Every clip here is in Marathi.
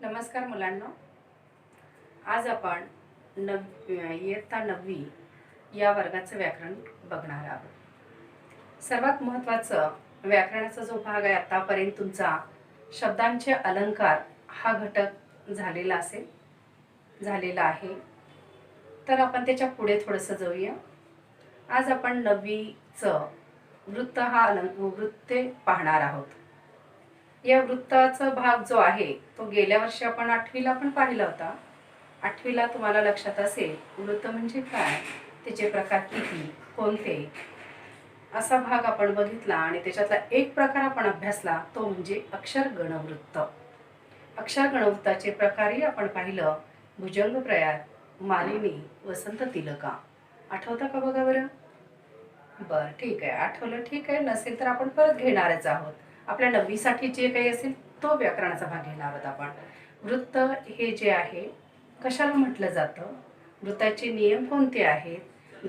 नमस्कार मुलांनो, आज आपण इयत्ता 9वी या वर्गाचं व्याकरण बघणार आहोत। सर्वात महत्त्वाचं व्याकरणाचा जो भाग आहे आतापर्यंत तुमचा शब्दांचे अलंकार हा घटक झालेला आहे। तर आपण त्याच्या पुढे थोडंसं जाऊया। आज आपण 9वीचं वृत्त हा वृत्ते पाहणार आहोत। या वृत्ताचा भाग जो आहे तो गेल्या वर्षी आपण 8वीला पण पाहिला होता। 8वीला तुम्हाला लक्षात असेल वृत्त म्हणजे काय, त्याचे प्रकार किती, कोणते, असा भाग आपण बघितला आणि त्याच्यातला एक प्रकार आपण अभ्यासला, तो म्हणजे अक्षर गणवृत्त। अक्षर गणवृत्ताचे प्रकारही आपण पाहिलं, भुजंग प्रयाग, मालिनी, वसंत तिलका। आठवतं का बघा बरं? बरं, ठीक आहे, आठवलं ठीक आहे, नसेल तर आपण परत घेणारच आहोत। आपल्या 9वी साठी जे काही असेल तो व्याकरणाचा भाग घेणार आहोत आपण। वृत्त हे जे आहे कशाला म्हटलं जातं, वृत्ताचे नियम कोणते आहेत,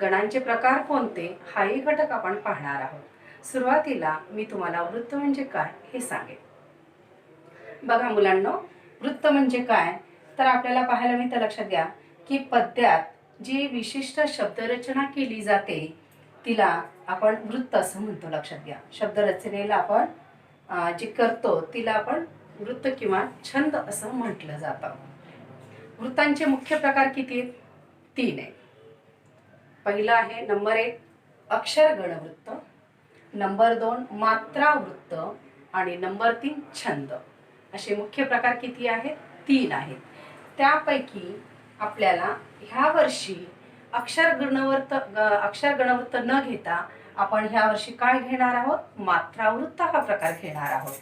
गणांचे प्रकार कोणते, हाही घटक आपण पाहणार आहोत। सुरुवातीला मी तुम्हाला वृत्त म्हणजे काय हे सांगेन। बघा मुलांनो, वृत्त म्हणजे काय तर आपल्याला पाहायला मिळतं, लक्षात घ्या की पद्यात जी विशिष्ट शब्दरचना केली जाते तिला आपण वृत्त असं म्हणतो। लक्षात घ्या, शब्दरचनेला आपण जे करतो तिला आपण वृत्त किंवा छंद असं म्हटलं जातं। वृत्तांचे मुख्य प्रकार किती आहेत? 3 आहेत। पहिला आहे नंबर 1 अक्षर गणवृत्त, नंबर 2 मात्रा वृत्त आणि नंबर 3 छंद। असे मुख्य प्रकार किती आहेत? 3 आहेत। त्यापैकी आपल्याला ह्या वर्षी अक्षर गणवृत्त न घेता आपण ह्या वर्षी काय घेणार आहोत? मात्रावृत्त हा प्रकार घेणार आहोत।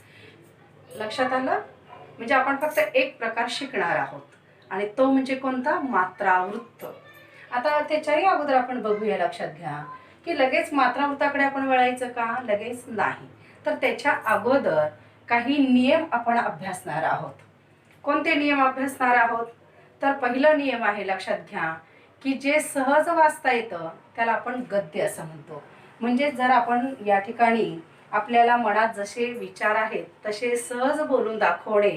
लक्षात आलं? म्हणजे आपण फक्त एक प्रकार शिकणार आहोत आणि तो म्हणजे कोणता? मात्रावृत्त। आता त्याच्याही अगोदर आपण बघूया, लक्षात घ्या की लगेच मात्रावृत्ताकडे आपण वळायचं का? लगेच नाही, तर त्याच्या अगोदर काही नियम आपण अभ्यासणार आहोत। कोणते नियम अभ्यासणार आहोत? तर पहिला नियम आहे, लक्षात घ्या की जे सहज वाचता येतं त्याला आपण गद्य असं म्हणतो। म्हणजे जर आपण या ठिकाणी आपल्याला मनात जसे विचार आहेत तसे सहज बोलून दाखवणे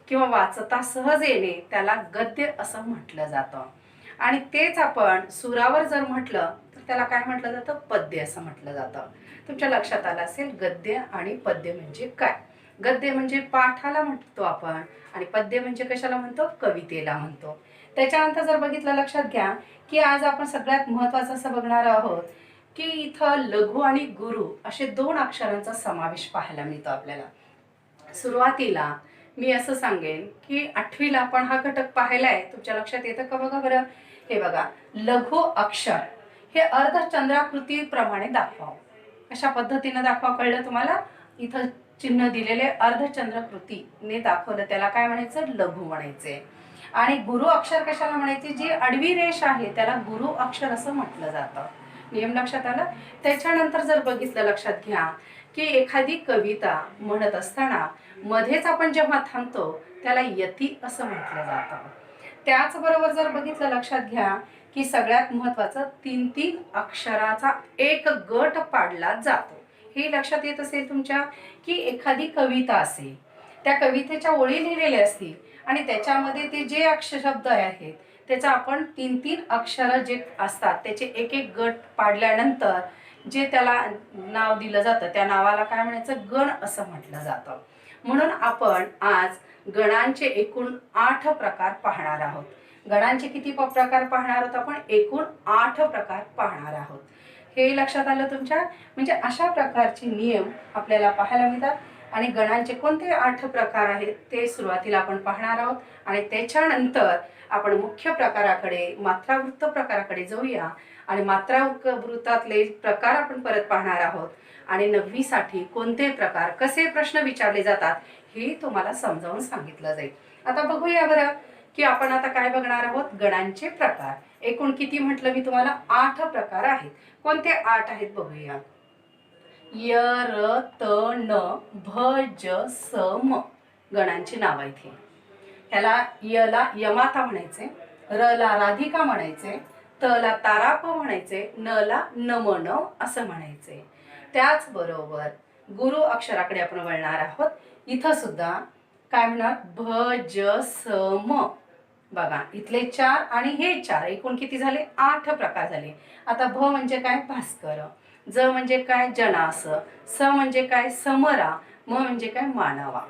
किंवा वाचता सहज येणे त्याला गद्य असं म्हटलं जातं। आणि तेच आपण सुरावर जर म्हटलं तर त्याला काय म्हटलं जातं? पद्य असं म्हटलं जातं। तुमच्या लक्षात आलं असेल गद्य आणि पद्य म्हणजे काय। गद्य म्हणजे पाठाला म्हणतो आपण आणि पद्य म्हणजे कशाला म्हणतो? कवितेला म्हणतो। त्याच्यानंतर जर बघितलं, लक्षात घ्या की आज आपण सगळ्यात महत्त्वाचं असं बघणार आहोत की इथं लघु आणि गुरु असे 2 अक्षरांचा समावेश पाहायला मिळतो आपल्याला। सुरुवातीला मी असं सांगेन की 8वीला आपण हा घटक पाहिलाय, तुमच्या लक्षात येतं का बघा बरं? हे बघा, लघु अक्षर हे अर्धचंद्राकृती प्रमाणे दाखवा। अशा पद्धतीने दाखवा, कळलं तुम्हाला? इथं चिन्ह दिलेले अर्धचंद्राकृतीने दाखवलं त्याला काय म्हणायचं? लघु म्हणायचे। आणि गुरु अक्षर कशाला म्हणायचे? जी आडवी रेष आहे त्याला गुरु अक्षर असं म्हटलं जातं। नियम लक्षात आला? त्याच्यानंतर जर बघितलं, लक्षात घ्या की एखादी कविता म्हणत असताना मध्येच आपण जेव्हा थांबतो त्याला यती असं म्हटलं जातं। त्याचबरोबर जर बघितलं, लक्षात घ्या की सगळ्यात महत्त्वाचं 3-3 अक्षराचा एक गट पाडला जातो। हे लक्षात येत असेल तुमच्या की एखादी कविता असेल, त्या कवितेच्या ओळी लिहिलेल्या असतील आणि त्याच्यामध्ये ते जे शब्द आहेत त्याचा आपण 3-3 अक्षर जे असतात त्याचे एक एक गट पाडल्यानंतर जे त्याला नाव दिलं जातं त्या नावाला काय म्हणायचं? गण असं म्हटलं जातं। म्हणून आपण आज गणांचे एकूण 8 प्रकार पाहणार आहोत। गणांचे किती प्रकार पाहणार आहोत आपण? एकूण 8 प्रकार पाहणार आहोत। हे लक्षात आलं तुमच्या? म्हणजे अशा प्रकारचे नियम आपल्याला पाहायला मिळतात आणि गणांचे कोणते 8 प्रकार आहेत ते सुरुवातीला आपण पाहणार आहोत आणि त्याच्यानंतर आपण मुख्य प्रकाराकडे, मात्रावृत्त प्रकाराकडे जाऊया आणि मात्रावृत्तातले प्रकार आपण परत पाहणार आहोत आणि 9वी साठी कोणते प्रकार, कसे प्रश्न विचारले जातात हे तुम्हाला समजावून सांगितलं जाईल। आता बघूया बरं की आपण आता काय बघणार आहोत? गणांचे प्रकार। एकूण किती म्हटलं मी तुम्हाला? 8 प्रकार आहेत। कोणते 8 आहेत बघूया? य, र, त, न, भ, ज, स, म गणांची नाव आहेत ही। ह्याला य ला यमाता म्हणायचे, र ला राधिका म्हणायचे, त ला ताराप म्हणायचे, न ला नमन असं म्हणायचे। त्याचबरोबर गुरु अक्षराकडे आपण वळणार आहोत। इथं सुद्धा काय म्हणणार? भ ज स म. बघा इथले 4 आणि हे 4 एकूण किती झाले? 8 प्रकार झाले. आता भ म्हणजे काय? भास्कर. ज म्हणजे काय? जनास. स म्हणजे काय? समरा. म म्हणजे काय? मानवा.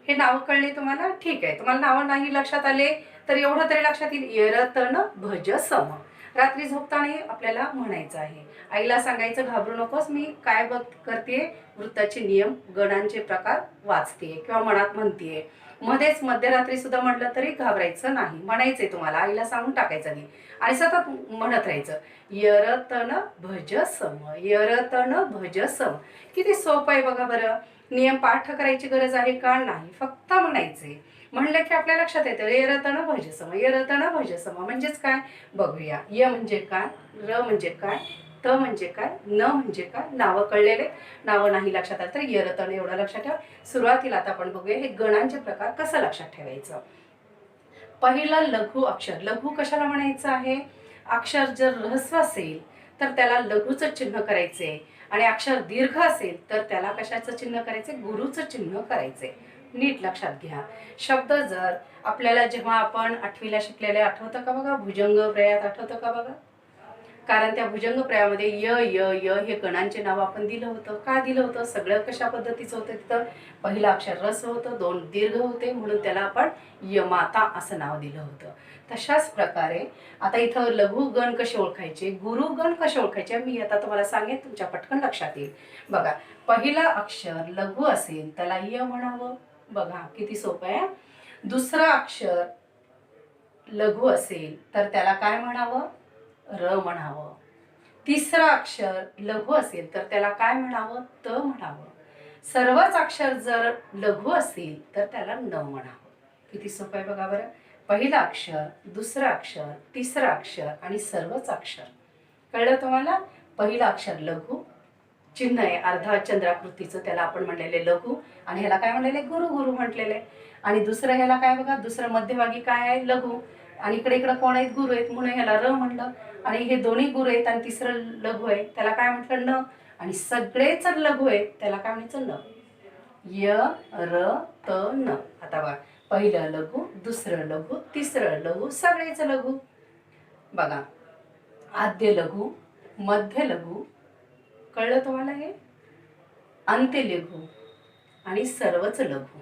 हे नाव कळले तुम्हाला? ठीक आहे. तुम्हाला नावं नाही लक्षात आले तर एवढं तरी लक्षात येईल, यरतन भज सम. रात्री झोपताना आपल्याला म्हणायचं आहे. आईला सांगायचं घाबरू नकोस, मी काय करते, वृत्ताचे नियम गणांचे प्रकार वाचते किंवा मनात म्हणते. मध्येच मध्यरात्री सुद्धा म्हटलं तरी घाबरायचं नाही, म्हणायचंय तुम्हाला, आईला सांगून टाकायचं नाही आणि सतत म्हणत राहायचं, यरतन भज सम, यरतन भज सम. किती सोपं आहे बघा बरं. नियम पाठ करायची गरज आहे का? नाही, फक्त म्हणायचे. म्हणलं की आपल्या लक्षात येतं, यरतन भज सम, यरतन भज सम. म्हणजेच काय बघूया. य म्हणजे काय? र म्हणजे काय? त म्हणजे काय? न म्हणजे काय? नावं कळलेले. नावं नाही लक्षात आलं तर यरतन एवढं लक्षात ठेवा. सुरुवातीला आता आपण बघूया हे गणांचे प्रकार कसं लक्षात ठेवायचं. पहिला लघु अक्षर. लघु कशाला म्हणायचं आहे? अक्षर जर ऱ्हस्व असेल तर त्याला लघुचं चिन्ह करायचे आणि अक्षर दीर्घ असेल तर त्याला कशाचं चिन्ह करायचे? गुरुचं चिन्ह करायचे. नीट लक्षात घ्या. शब्द जर आपल्याला जेव्हा आपण 8वीला शिकलेले आठवतं का बघा? भुजंग प्रयात आठवतं का बघा? कारण त्या भुजंग प्रयामध्ये य य य हे गणांचे नाव आपण दिलं होतं. का दिलं होतं? सगळं कशा पद्धतीचं होतं तिथं? पहिलं अक्षर ऱ्हस्व होतं, 2 दीर्घ होते, म्हणून त्याला आपण यमाता असं नाव दिलं होतं. तशाच प्रकारे आता इथं लघु गण कसे ओळखायचे, गुरु गण कसे ओळखायचे मी आता तुम्हाला सांगेन, तुमच्या पटकन लक्षात येईल. बघा, पहिला अक्षर लघु असेल त्याला य म्हणावं. बघा किती सोपं आहे. दुसरं अक्षर लघु असेल तर त्याला काय म्हणावं? र म्हणावं. तिसरं अक्षर लघु असेल तर त्याला काय म्हणावं? त म्हणावं. सर्वच अक्षर जर लघु असेल तर त्याला न म्हणावं. किती सोपं आहे बघा बरं. पहिलं अक्षर, दुसरं अक्षर, तिसरं अक्षर आणि सर्वच अक्षर. कळलं तुम्हाला? पहिलं अक्षर लघु, चिन्ह आहे अर्धा चंद्राकृतीचं, त्याला आपण म्हणलेले लघु, आणि ह्याला काय म्हणलेले? गुरु गुरु म्हटलेले. आणि दुसरं ह्याला काय बघा, दुसरं मध्यभागी काय आहे? लघु, आणि इकडे इकडे कोण आहेत? गुरु आहेत, म्हणून ह्याला र म्हणलं. आणि हे दोन्ही गुरु आहेत आणि तिसरं लघु आहे, त्याला काय म्हटलं? न. आणि सगळेच लघु आहेत, त्याला काय म्हणायचं? न. य र त न. आता बघा, पहिलं लघु, दुसरं लघु, तिसरं लघु, सगळेच लघु. बघा, आद्य लघु, मध्य लघु, कळलं तुम्हाला हे? अंत्य लघु आणि सर्वच लघु.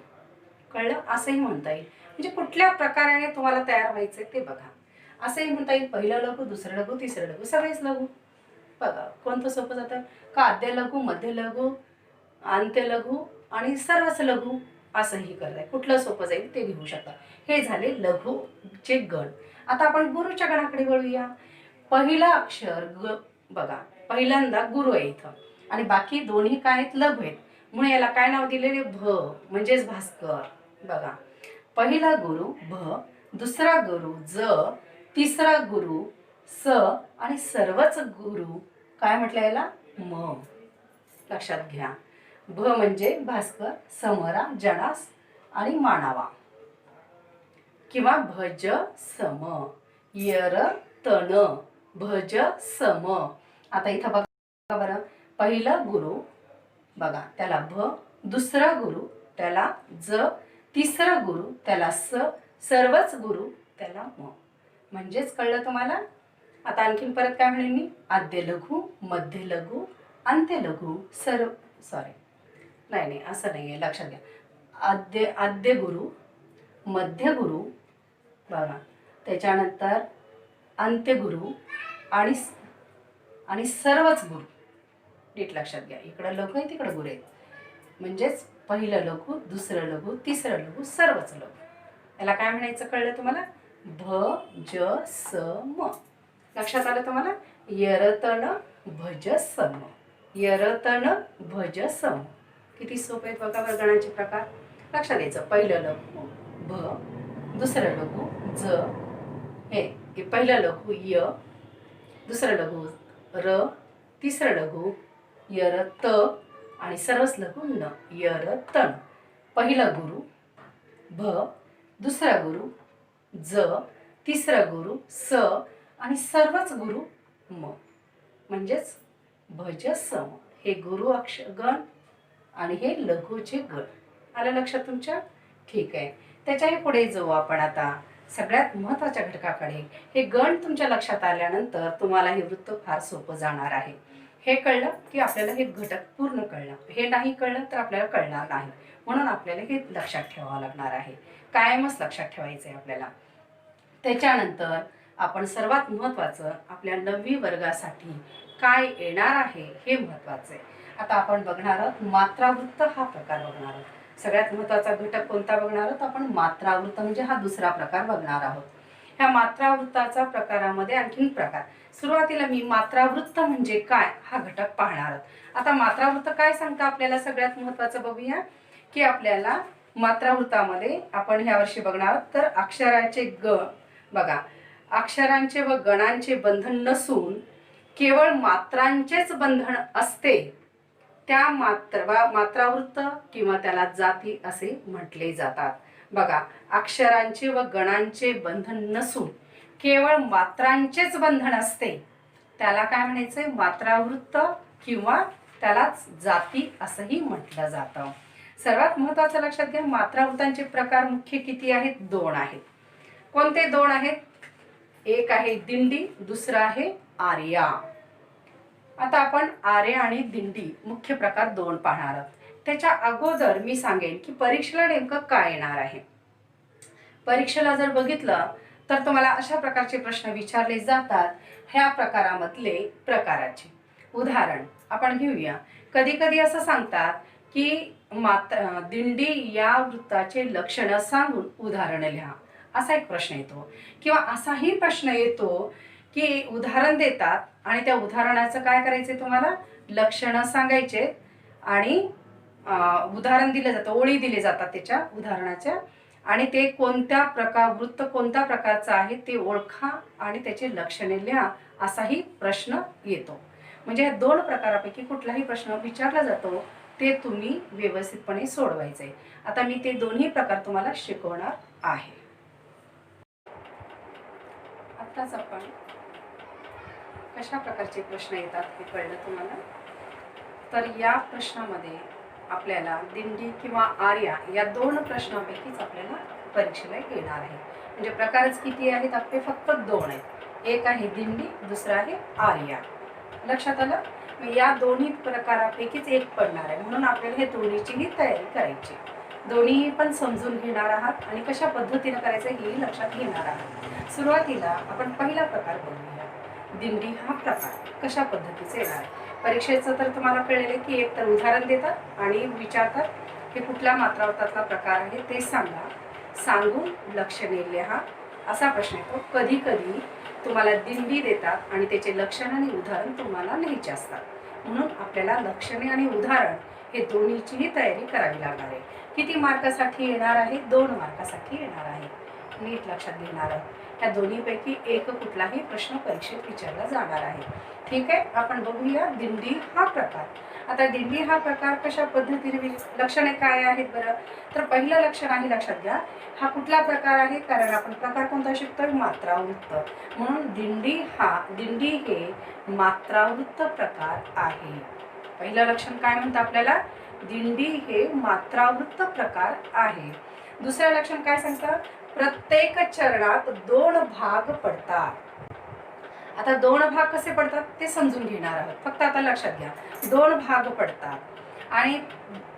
कळलं? असंही म्हणता येईल. म्हणजे कुठल्या प्रकाराने तुम्हाला तयार व्हायचंय ते बघा. असंही म्हणता येईल, पहिलं लघु, दुसरं लघु, तिसरं लघु, सगळेच लघु. बघा कोणतं सोपं जातं का? आद्य लघु, मध्य लघु, अंत्य लघु आणि सर्वच लघु. असंही करताय, कुठलं सोपं जाईल ते घेऊ शकता. हे झाले लघुचे गण. आता आपण गुरुच्या गणाकडे वळूया. पहिला अक्षर बघा, पहिल्यांदा गुरु आहे इथं आणि बाकी दोन्ही काय आहेत? लघु आहेत, म्हणून याला काय नाव दिलेले? भ म्हणजेच भास्कर. बघा, पहिला गुरु भ, दुसरा गुरु ज, तिसरा गुरु स आणि सर्वच गुरु काय म्हटलं याला? म. लक्षात घ्या. भ म्हणजे भास्कर, समरा, जनास आणि मानावा किंवा भज सम, यर तन भज सम. आता इथं बघा बरं, पहिलं गुरु बघा त्याला भ, दुसरा गुरु त्याला ज, तिसरा गुरु त्याला स, सर्वच गुरु त्याला म. म्हणजेच कळलं तुम्हाला? आता आणखीन परत काय म्हणेन मी? आद्य लघु, मध्य लघु, अंत्य लघु, नाही असं नाही आहे, लक्षात घ्या. आद्य गुरु, मध्य गुरु, बघा त्याच्यानंतर अंत्य गुरु आणि सर्वच गुरु. नीट लक्षात घ्या. इकडं लघु आहे, तिकडं गुरु आहेत. म्हणजेच पहिलं लघु, दुसरं लघु, तिसरं लघु, सर्वच लघु. याला काय म्हणायचं कळलं तुम्हाला? भ ज स म. लक्षात आलं तुम्हाला? यरतन भज सम, यरतन भज सम. किती सोपे आहेत बघा बरं गणांचे प्रकार. लक्षात द्यायचं. पहिलं लघु भ, दुसरं लघु ज, हे पहिलं लघु य, दुसरं लघु र, तिसरं लघु यर त आणि सर्वच लघु न, यर तन. पहिला गुरु भ, दुसरा गुरु ज, तिसरा गुरु स आणि सर्वच गुरु म. म्हणजेच भज सम. हे गुरु अक्षर गण आणि हे लघुचे गण. आलं लक्षात तुमच्या? ठीक आहे. त्याच्याही पुढे जाऊ आपण आता सगळ्यात महत्त्वाच्या घटकाकडे. हे गण तुमच्या लक्षात आल्यानंतर तुम्हाला हे वृत्त फार सोपं जाणार आहे. हे कळलं की आपल्याला हे घटक पूर्ण कळलं. हे नाही कळलं तर आपल्याला कळणार नाही. म्हणून आपल्याला हे लक्षात ठेवावं लागणार आहे. कायमच लक्षात ठेवायचं आहे आपल्याला. त्याच्यानंतर आपण सर्वात महत्त्वाचं आपल्या 9वी वर्गासाठी काय येणार आहे हे महत्त्वाचं आहे. आता आपण बघणार आहोत मात्रावृत्त हा प्रकार बघणार आहोत. सगळ्यात महत्त्वाचा घटक कोणता बघणार आहोत आपण? मात्रावृत्त म्हणजे हा दुसरा प्रकार बघणार आहोत. ह्या मात्रावृत्ताचा प्रकारामध्ये आणखीन प्रकार. सुरुवातीला मी मात्रावृत्त म्हणजे काय हा घटक पाहणार आहोत. आता मात्रावृत्त काय सांगता आपल्याला सगळ्यात महत्त्वाचं बघूया की आपल्याला मात्रावृत्तामध्ये आपण ह्या वर्षी बघणार आहोत तर अक्षराचे बघा, अक्षरांचे व गणांचे बंधन नसून केवळ मात्रांचेच बंधन असते त्या मात्रावृत्त किंवा त्याला जाती असे म्हटले जातात. बघा, अक्षरांचे व गणांचे बंधन नसून केवळ मात्रांचेच बंधन असते त्याला काय म्हणायचंय? मात्रावृत्त किंवा त्यालाच जाती असंही म्हटलं जातं. सर्वात महत्त्वाचं लक्षात घ्या, मात्रावृत्तांचे प्रकार मुख्य किती आहेत? 2 आहेत. कोणते 2 आहेत? एक आहे दिंडी, दुसरा आहे आर्या. आता आपण आर्या आणि दिंडी मुख्य प्रकार 2 पाहणार आहोत. त्याच्या अगोदर मी सांगेन की परीक्षेला नेमकं काय येणार आहे. परीक्षेला जर बघितलं तर तुम्हाला अशा प्रकारचे प्रश्न विचारले जातात ह्या प्रकारामधले प्रकाराचे उदाहरण आपण घेऊया. कधी कधी असं सांगतात की दिंडी या वृत्ताचे लक्षण सांगून उदाहरण लिहा, असा एक प्रश्न येतो. किंवा असाही प्रश्न येतो की उदाहरण देतात आणि त्या उदाहरणाचं काय करायचे? तुम्हाला लक्षणं सांगायचे आणि उदाहरण दिलं जातं, ओळी दिले जातात त्याच्या उदाहरणाच्या आणि ते वृत्त कोणत्या प्रकारचं आहे ते ओळखा आणि त्याचे लक्षणे लिहा, असाही प्रश्न येतो. म्हणजे 2 प्रकारापैकी कुठलाही प्रश्न विचारला जातो ते तुम्ही व्यवस्थितपणे सोडवायचे. आता मी ते दोन्ही प्रकार तुम्हाला शिकवणार आहे. आताच आपण कशा प्रकारचे प्रश्न येतात हे कळलं तुम्हाला. तर या प्रश्नामध्ये आपल्याला दिंडी किंवा आर्या या 2 प्रश्नांपैकीच आपल्याला परीक्षेला येणार आहे. म्हणजे प्रकारच किती आहेत आपले? फक्त 2 आहेत. एक आहे दिंडी, दुसरा आहे आर्या. लक्षात आलं? या दोन्ही प्रकारापैकीच एक पडणार आहे. म्हणून आपल्याला हे दोन्हीचीही तयारी करायची. दोन्ही पण समजून घेणार आहात आणि कशा पद्धतीने करायचं हेही लक्षात घेणार आहात. सुरुवातीला आपण पहिला प्रकार बघूया. दिंडी हा प्रकार कशा पद्धतीचा येणार आहे. परीक्षेचं तर तुम्हाला कळलेलं की एक तर उदाहरण देतात आणि विचारतात की कुठल्या मात्रावृत्तातला प्रकार आहे ते सांगा, सांगून लक्षणे लिहा, असा प्रश्न येतो. कधी कधी तुम्हाला दिंडी देतात आणि त्याचे लक्षण आणि उदाहरण तुम्हाला लिहायचे असतात. म्हणून आपल्याला लक्षणे आणि उदाहरण हे दोन्हीचीही तयारी करावी लागणार आहे. किती मार्कासाठी येणार आहे? 2 मार्कासाठी येणार आहे. नीट लक्षात घेणार आहोत. या दोन्हीपैकी एक कुठलाही प्रश्न परीक्षेत विचारला जाणार आहे. ठीक आहे, आपण बघूया दिंडी हा प्रकार. आता दिंडी हा प्रकार कशा पद्धतीने लक्षणे काय आहेत बरं? तर पहिलं लक्षण आहे, लक्षात घ्या, हा कुठला प्रकार आहे? कारण आपण प्रकार कोणता शिकतोय? मात्रावृत्त. म्हणून दिंडी हे मात्रावृत्त प्रकार आहे. पहिलं लक्षण काय म्हणतं आपल्याला? दिंडी हे मात्रावृत्त प्रकार आहे. दुसरं लक्षण काय सांगतं? प्रत्येक चरणात 2 भाग पडतात. आता 2 भाग कसे पडतात ते समजून घेणार आहोत. फक्त आता लक्षात घ्या, 2 भाग पडतात आणि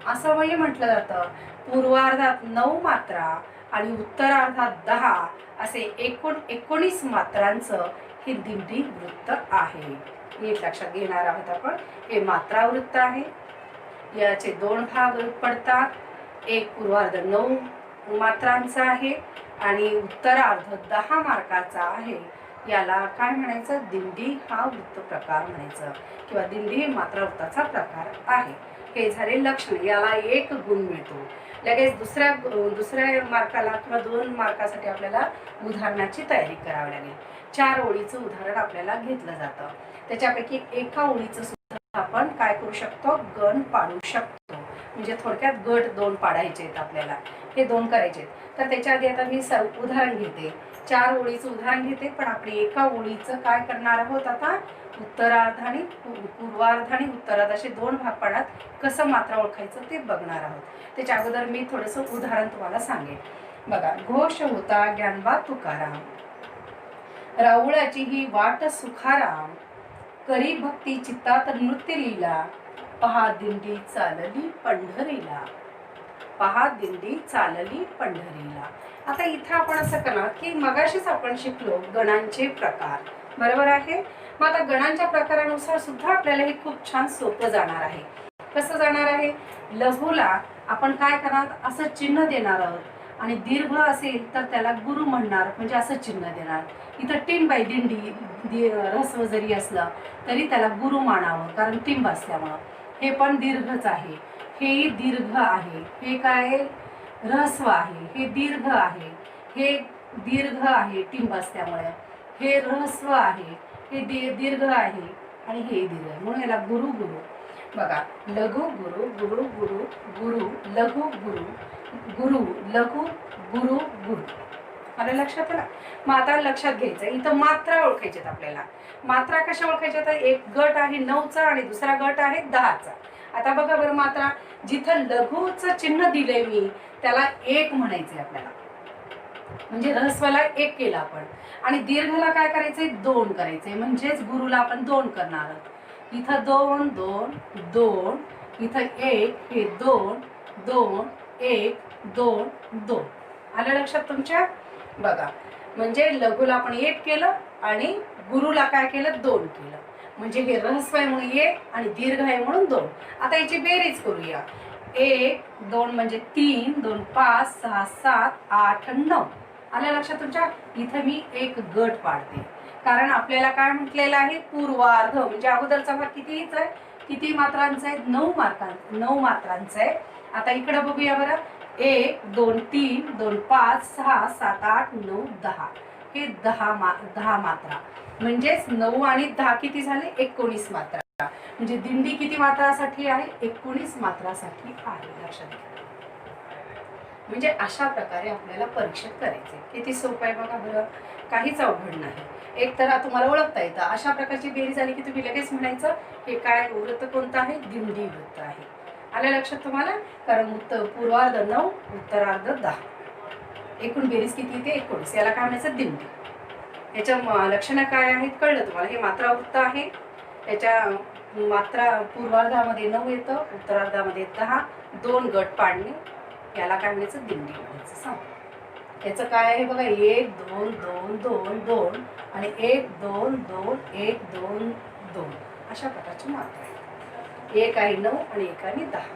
असं म्हणजे म्हटलं जातं पूर्वार्धात 9 मात्रा आणि उत्तरार्धात 10 असे एकूण 19 मात्रांचं हे दिंडी वृत्त आहे. नीट लक्षात घेणार आहोत आपण. हे मात्रावृत्त आहे. याचे 2 भाग पडतात. एक पूर्वार्ध 9 मात्रांचा आहे आणि उत्तरार्ध 10 मार्काचा आहे. याला काय म्हणायचं? दिंडी हा वृत्त प्रकार म्हणायचं किंवा दिंडी हे मात्रावृत्ताचा प्रकार आहे. हे झाले लक्षण. याला 1 गुण मिळतो. लगेच दुसऱ्या मार्काला किंवा 2 मार्कासाठी आपल्याला उदाहरणाची तयारी करावी लागेल. 4 ओळीचं उदाहरण आपल्याला घेतलं जातं. त्याच्यापैकी एका ओळीचं सुद्धा आपण काय करू शकतो? गण पाडू शकतो. म्हणजे थोडक्यात गट 2 पाडायचे आहेत आपल्याला. हे 2 करायचे आहेत. तर त्याच्या आधी आता मी उदाहरण घेते, 4 ओळीचं उदाहरण घेते. पण आपण एका ओळीचं काय करणार आहोत आता, उत्तरार्ध आणि पूर्वार्ध आणि उत्तरार्ध असे 2 भाग पाडत कसं मात्रा ओळखायचं ते बघणार आहोत. त्याच्या अगोदर मी थोडंसं उदाहरण तुम्हाला सांगेन. बघा, घोष होता ज्ञानबा तुकाराम, राऊळाची ही वाट सुखाराम, करी भक्ती चित्तात नृत्य लीला, पहा दिंडी चालली पंढरीला, पहा दिंडी चालली पंढरीला. आता इथं आपण असं करणार की मगाशीच आपण शिकलो गणांचे प्रकार, बरोबर आहे. मग आता गणांच्या प्रकारानुसार सुद्धा आपल्याला हे खूप छान सोपं जाणार आहे. कसं जाणार आहे, लघुला आपण काय करणार, असं चिन्ह देणार आहोत आणि दीर्घ असेल तर त्याला गुरु म्हणणार, म्हणजे असं चिन्ह देणार. इथं टिंब आहे, दिंडी ऱ्हस्व जरी असलं तरी त्याला गुरु मानावं, कारण टिंब असल्यामुळं. हे पण दीर्घच आहे, हे दीर्घ आहे, हे काय ऱ्हस्व आहे, हे दीर्घ आहे, हे दीर्घ आहे टिंब असल्यामुळे, हे ऱ्हस्व आहे, हे दीर्घ आहे आणि हे दीर्घ आहे, म्हणून याला गुरु गुरु. बघा, लघु गुरु, गुरु गुरु, गुरु लघु गुरु, गुरु लघु, गुरु गुरु. मला लक्षात आलं. मग आता लक्षात घ्यायचं, इथं मात्रा ओळखायच्यात आपल्याला. मात्रा कशा ओळखायच्या, तर एक गट आहे 9चा आणि दुसरा गट आहे 10चा. आता बघा बरं, मात्रा जिथं लघुचं चिन्ह दिलंय मी त्याला 1 म्हणायचंय आपल्याला, म्हणजे ऱ्हस्वाला 1 केलं आपण. आणि दीर्घला काय करायचंय, 2 करायचंय, म्हणजेच गुरुला आपण 2 करणार आहोत. इथं 2 2 2, इथं 1, हे 2 2 1 2 2. आलं लक्षात तुमच्या. बघा, म्हणजे लघुला आपण 1 केलं आणि गुरुला काय केलं, 2 केलं, म्हणजे हे ऱ्हस्व आहे म्हणून 1 आणि दीर्घ आहे म्हणून 2. आता याची बेरीज करूया. 1 2 म्हणजे 3 2 5 6 7 8 9. आलं लक्षात तुमच्या. इथं मी एक गट पाडते, कारण आपल्याला काय म्हटलेलं आहे, पूर्वार्ध, म्हणजे अगोदरचा भाग कितीच आहे, किती मात्रांचा आहे, 9 मात्रांचा आहे. आता इकडे बघूया बरं, 1 2 3 2 5 6 7 8 9 10, हे 10 मात्रा, म्हणजेच 9 आणि 10 किती झाले, 19 मात्रा. म्हणजे दिंडी किती मात्रासाठी आहे, 19 मात्रासाठी आहे. लक्षात घ्या. म्हणजे अशा प्रकारे आपल्याला परीक्षित करायचे. किती सोपं आहे बघा बरं, काहीच अवघड नाही. एक तर तुम्हाला ओळखता येतं. अशा प्रकारची बेरीज आली की तुम्ही लगेच म्हणायचं हे काय वृत्त कोणतं आहे, दिंडी वृत्त आहे. आलं लक्षात तुम्हाला. कारण पूर्वार्ध 9, उत्तरार्ध 10, एकूण बेरीज किती येते, 19. याला काय म्हणायचं, दिंडी. याच्या लक्षणं काय आहेत कळलं तुम्हाला. हे मात्रा वृत्त आहे, याच्या मात्रा पूर्वार्धामध्ये 9 येतं, उत्तरार्धामध्ये 10, 2 गट पाडणे, याला काय म्हणायचं, दिंडी म्हणायचं. सांग याचं काय आहे बघा, 1 2 2 2 2 आणि 1 2 2 1 2 2 अशा प्रकारची मात्रा आहे. 1 आहे 9 आणि 1 आहे 10.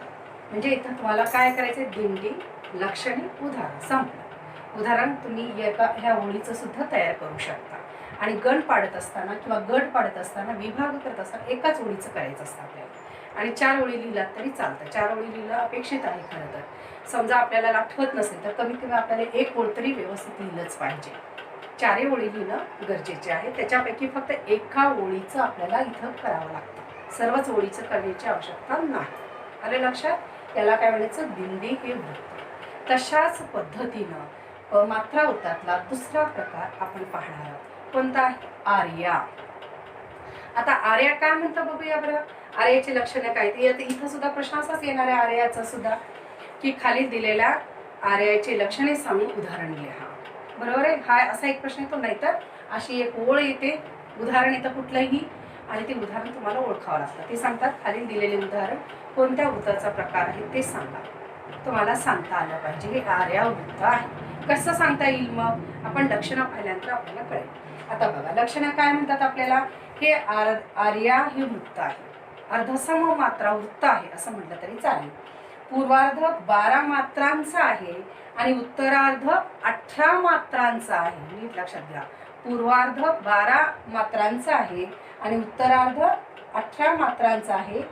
म्हणजे इथं तुम्हाला काय करायचं, दिंडी, लक्षणे, उदाहरण संपलं. उदाहरण तुम्ही ह्या ओळीचं सुद्धा तयार करू शकता. आणि गण पाडत असताना किंवा गट पाडत असताना, विभाग करत असताना एकाच ओळीचं करायचं असतं आपल्याला. आणि 4 ओळी लिहिलात तरी चालतं. 4 ओळी लिहिलं अपेक्षित आहे खरं तर. समजा आपल्याला आठवत नसेल तर कमीत कमी आपल्याला 1 ओळ तरी व्यवस्थित लिहिलंच पाहिजे. 4 ओळी लिहिणं गरजेचे आहे. त्याच्यापैकी फक्त एका ओळीचं आपल्याला इथं करावं लागतं. सर्वच ओळीचं करण्याची आवश्यकता नाही. आलं लक्षात. याला काय म्हणायचं, दिंडी हे वृत्त. तशाच पद्धतीनं मात्रा वृत्तातला दुसरा प्रकार आपण पाहणार आहोत. कोणता, आर्या. आता आर्या काय म्हणतं बघूया बरं. आर्याची लक्षणं काय, इथं सुद्धा प्रश्न असाच येणार आहे आर्याचा सुद्धा, की खाली दिलेल्या आर्याची लक्षणे सांगून उदाहरण लिहा. बरोबर आहे. हा असा एक प्रश्न येतो. नाहीतर अशी एक ओळ येते, उदाहरण येतं कुठलंही, आणि ते उदाहरण तुम्हाला ओळखावं लागतं. ते सांगतात खाली दिलेले उदाहरण कोणत्या वृत्ताचा प्रकार आहे ते सांगा. तुम्हाला सांगता आलं पाहिजे. हे आर्या वृत्त आहे. कसं सांगता येईल मग, आपण लक्षणं पाहिल्यानंतर आपल्याला कळेल. आता बघा, लक्षणं काय म्हणतात आपल्याला. हे आर्या हे वृत्त आहे, अर्धसम मात्रा वृत्त आहे असं म्हटलं तरी चालेल. पूर्वार्ध 12 मात्रांचा आहे आणि उत्तरार्ध 18 मात्रांचा आहे. नीट लक्षात घ्या. पूर्वार्ध 12 मात्रांचा आहे आणि उत्तरार्ध 18 मात्रांचा आहे.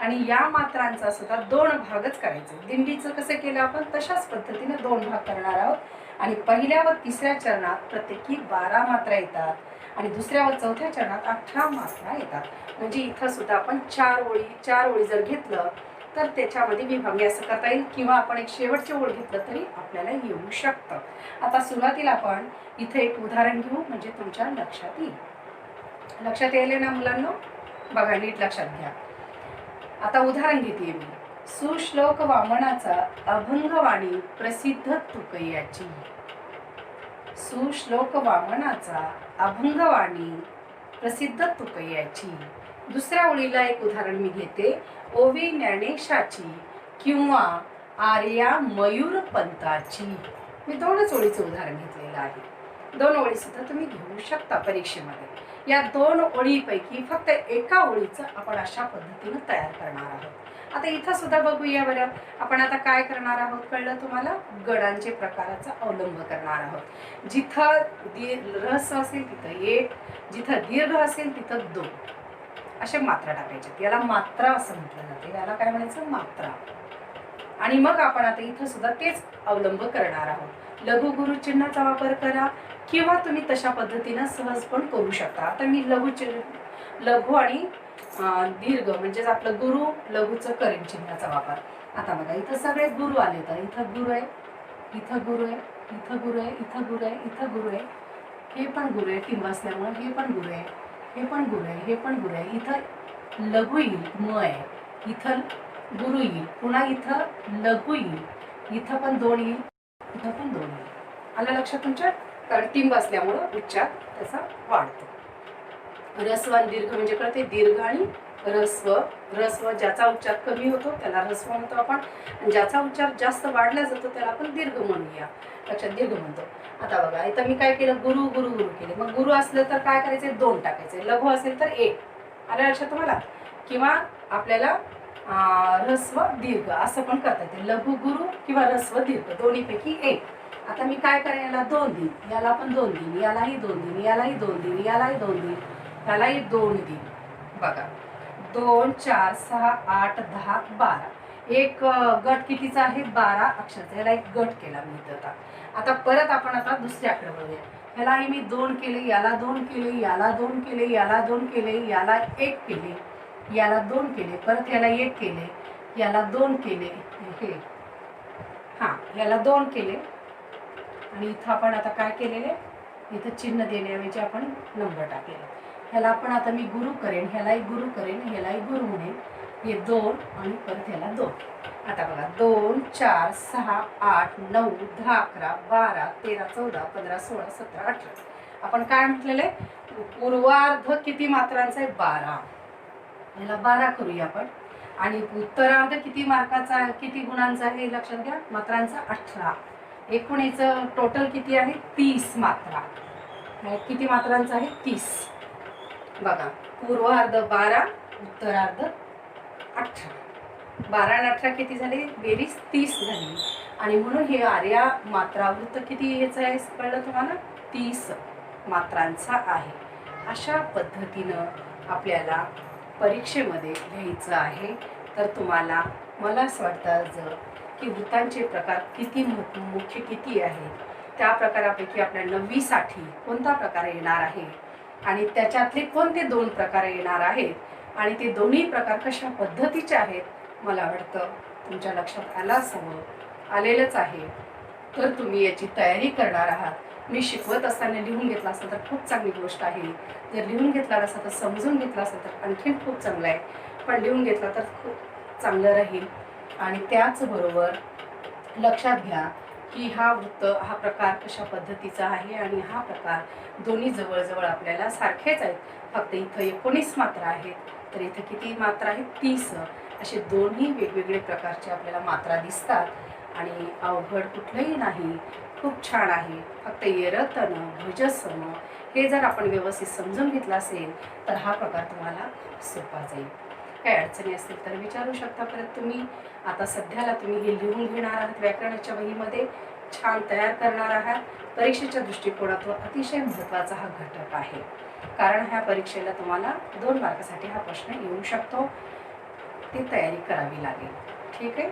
आणि या मात्रांचा सुद्धा 2 भागच करायचे. दिंडीचं कसं केलं आपण तशाच पद्धतीने 2 भाग करणार आहोत. आणि पहिल्या व तिसऱ्या चरणात प्रत्येकी 12 मात्रा येतात आणि दुसऱ्या व चौथ्या चरणात 18 मात्रा येतात. म्हणजे इथं सुद्धा आपण 4 ओळी जर घेतलं तर त्याच्यामध्ये विभागणी असं करता येईल, किंवा आपण एक शेवटचे ओळ घेतलं तरी आपल्याला येऊ शकतं. आता सुरुवातीला आपण इथे एक उदाहरण घेऊ, म्हणजे तुमच्या लक्षात येईल. लक्षात यायले ना मुलांना? बघा नीट लक्षात घ्या. आता उदाहरण घेते मी. सुश्लोक वामनाचा अभंगवाणी प्रसिद्ध तुकयाची. सुश्लोक वामनाचा अभंगवाणी प्रसिद्ध तुकयाची. दुसऱ्या ओळीला एक उदाहरण मी घेते. ओवी ज्ञानेशाची किंवा आर्या मयूर पंताची. मी दोनच ओळीचं उदाहरण घेतलेलं आहे. दोन ओळी सुद्धा तुम्ही घेऊ शकता परीक्षेमध्ये. या दोन ओळीपैकी फक्त एका ओळीचं आपण अशा पद्धतीनं तयार करणार आहोत. आता इथं सुद्धा बघूया बरं. आपण आता काय करणार आहोत कळलं तुम्हाला? गणांचे प्रकाराचा अवलंब करणार आहोत. जिथं ऱ्हस्व असेल तिथं एक, जिथं दीर्घ असेल तिथं दोन, असे मात्रा टाकायचे. याला मात्रा असं म्हटलं जाते. याला काय म्हणायचं? मात्रा. आणि मग आपण आता इथं सुद्धा तेच अवलंब करणार आहोत. लघु गुरु चिन्हाचा वापर करा, किंवा तुम्ही तशा पद्धतीनं सहज पण करू शकता. आता मी लघु आणि दीर्घ म्हणजेच आपलं गुरु लघुचं करेन चिन्हाचा वापर. आता बघा इथं सगळे गुरु आले. तर इथं गुरु आहे, इथं गुरु आहे, इथं गुरु आहे, इथं गुरु आहे, इथं गुरु आहे, हे पण गुरु आहे टिंब असल्यामुळे, हे पण गुरु आहे, हे पण गुरु आहे, हे पण गुरु आहे. इथं लघु येईल, म आहे, इथं गुरु येईल, पुन्हा इथं लघु येईल, इथं पण दोन येईल, इथं पण दोन येईल. आलं लक्षात तुमच्या? कारण टिंब असल्यामुळं उच्चार त्याचा वाढतो. ऱ्हस्व आणि दीर्घ म्हणजे कळते. दीर्घ आणि ऱ्हस्व. ऱ्हस्व ज्याचा उच्चार कमी होतो त्याला ऱ्हस्व म्हणतो आपण, आणि ज्याचा उच्चार जास्त वाढला जातो त्याला आपण दीर्घ म्हणूया. लक्षात? दीर्घ म्हणतो. आता बघा इथं मी काय केलं? गुरु गुरु गुरु केले. मग गुरु असलं तर काय करायचे? दोन टाकायचे. लघु असेल तर एक. आलं लक्षात तुम्हाला? किंवा आपल्याला ऱ्हस्व दीर्घ असं पण करता येते. लघु गुरु किंवा ऱ्हस्व दीर्घ दोन्हीपैकी एक. आता मी काय करेन? याला दोन देईन, याला पण दोन देईन, यालाही दोन देईन, यालाही दोन देईन, यालाही दोन देईन, यालाही दोन देईन. बघा 2 4 6 8 10 12. एक गट कितीचा आहे? 12 अक्षराचा. याला एक गट केला मी इथं. आता परत आपण आता दुसऱ्याकडे वळूया. यालाही मी दोन केले, याला दोन केले, याला दोन केले, याला दोन केले, याला एक केले, याला दोन केले, परत याला एक केले, याला दोन केले, हे याला दोन केले. आणि इथं आपण आता काय केलेले? इथं चिन्ह देण्याऐवजी आपण नंबर टाकलेला. ह्याला आपण आता मी गुरु करेन, ह्यालाही गुरु करेन, ह्यालाही गुरु म्हणेन. हे दोन आणि परत ह्याला दोन. आता बघा 2 4 6 8 9 10 11 12 13 14 15 16 17 18. आपण काय म्हटलेले? पूर्वार्ध किती मात्रांचा आहे? 12. ह्याला 12 करूया आपण. आणि उत्तरार्ध किती मार्काचा, किती गुणांचा आहे? लक्षात घ्या. मात्रांचा 18. एकूण याचं टोटल किती आहे? 30 मात्रा. किती मात्रांचा आहे? 30. बघा पूर्वार्ध 12, उत्तरार्ध 18. 12 आणि 18 किती झाले? बेरीज 30 झाली. आणि म्हणून हे आर्या मात्रावृत्त किती याचं आहे कळलं तुम्हाला? 30 मात्रांचा आहे. अशा पद्धतीनं आपल्याला परीक्षेमध्ये लिहायचं आहे. तर तुम्हाला मला असं वाटतं की वृत्तांचे प्रकार किती मुख्य किती आहेत, त्या प्रकारापैकी आपल्या 9वी साठी कोणता प्रकार येणार आहे आणि त्याच्यातले कोणते दोन प्रकार येणार आहेत आणि ते दोन्ही प्रकार कशा पद्धतीचे आहेत, मला वाटतं तुमच्या लक्षात आलेलंच आहे. तर तुम्ही याची तयारी करणार आहात. मी शिकवत असताना लिहून घेतला असेल तर खूप चांगली गोष्ट आहे. जर लिहून घेतला नसेल तर समजून घेतला असेल तर आणखीन खूप चांगलं आहे. पण लिहून घेतला तर खूप चांगलं राहील. आणि त्याचबरोबर लक्षात घ्या की हा प्रकार कशा पद्धतीचा आहे आणि हा प्रकार दोन्ही जवळजवळ आपल्याला सारखेच आहेत. फक्त इथं 19 मात्रा आहेत, तर इथं किती मात्रा आहेत? 30. असे दोन्ही वेगवेगळे प्रकारचे आपल्याला मात्रा दिसतात आणि अवघड कुठलंही नाही. खूप छान आहे. फक्त येरतन भुजसम हे जर आपण व्यवस्थित समजून घेतलं असेल तर हा प्रकार तुम्हाला सोपा जाईल. काही अडचणी असतील तर विचारू शकता परत तुम्ही. आता सध्याला तुम्ही हे लिहून घेणार आहात, व्याकरणाच्या वहीमध्ये छान तयार करणार आहात. परीक्षेच्या दृष्टिकोनातून अतिशय महत्त्वाचा हा घटक आहे, कारण ह्या परीक्षेला तुम्हाला 2 मार्कासाठी हा प्रश्न येऊ शकतो. ती तयारी करावी लागेल. ठीक आहे.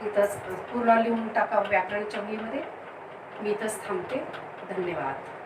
इथंच पूर्ण लिहून टाका व्याकरणाच्या वहीमध्ये. मी इथंच थांबते. धन्यवाद.